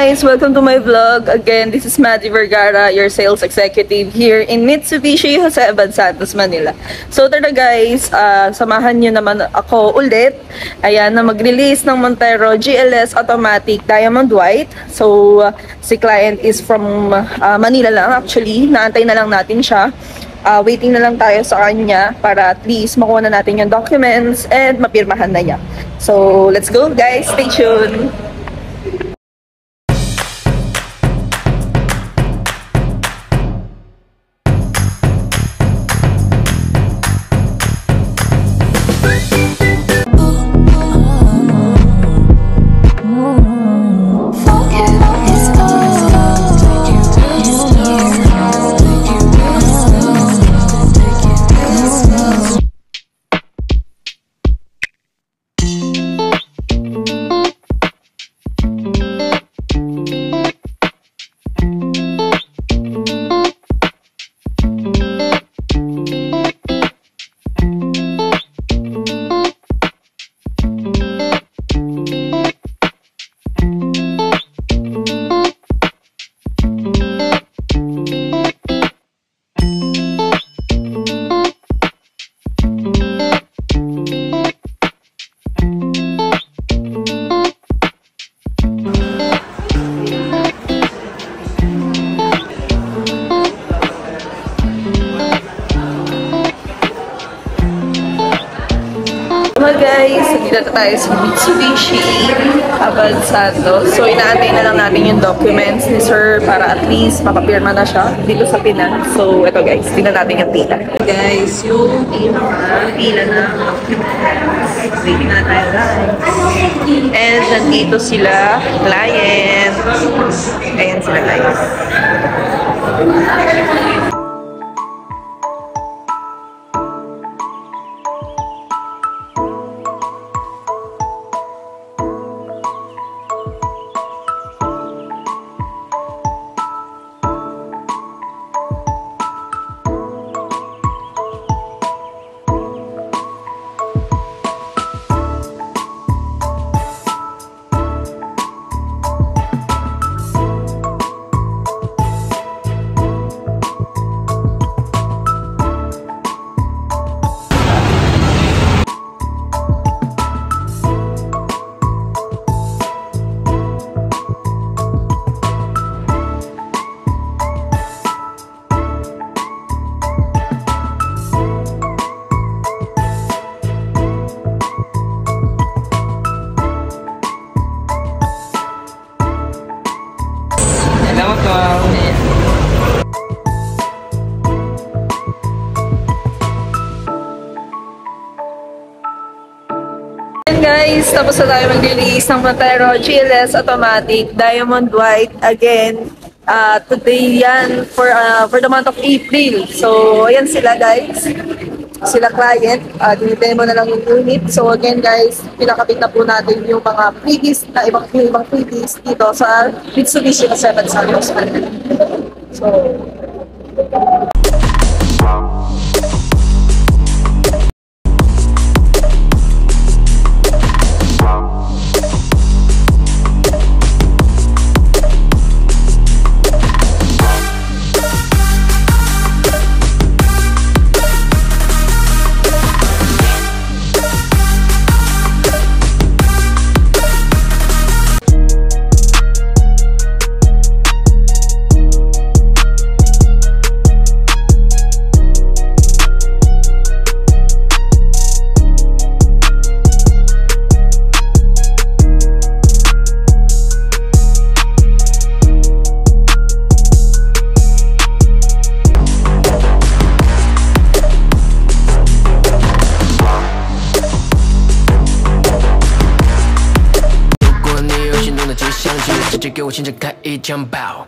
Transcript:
guys! Welcome to my vlog. Again, this is Maddie Vergara, your sales executive here in Mitsubishi Jose Abad Santos, Manila. So tara guys, samahan nyo naman ako ulit. Ayan, na mag-release ng Montero GLS Automatic Diamond White. So si client is from Manila lang actually. Naantay na lang natin siya. Waiting na lang tayo sa kanya para at least makuha na natin yung documents and mapirmahan na niya. So let's go guys, stay tuned! Hello guys, dito na tayo sa Mitsubishi Abad Santos. So inaantay na lang natin yung documents ni sir para at least mapapirma na siya dito sa Pinan. So ito guys, tingnan natin yung pila. Guys, yung pila na documents. Waiting na tayo guys. And nandito sila, client. Ayan sila guys. Guys, tapos na tayo mag-release ng Montero GLS Automatic Diamond White. Again, today yan for the month of April. So, ayan sila guys. Sila client. Dinidemo na lang yung unit. So, again guys, pinakabit na po natin yung mga freebies na ibang freebies dito sa Mitsubishi Jose Abad Santos. So,直给我亲自开一枪爆。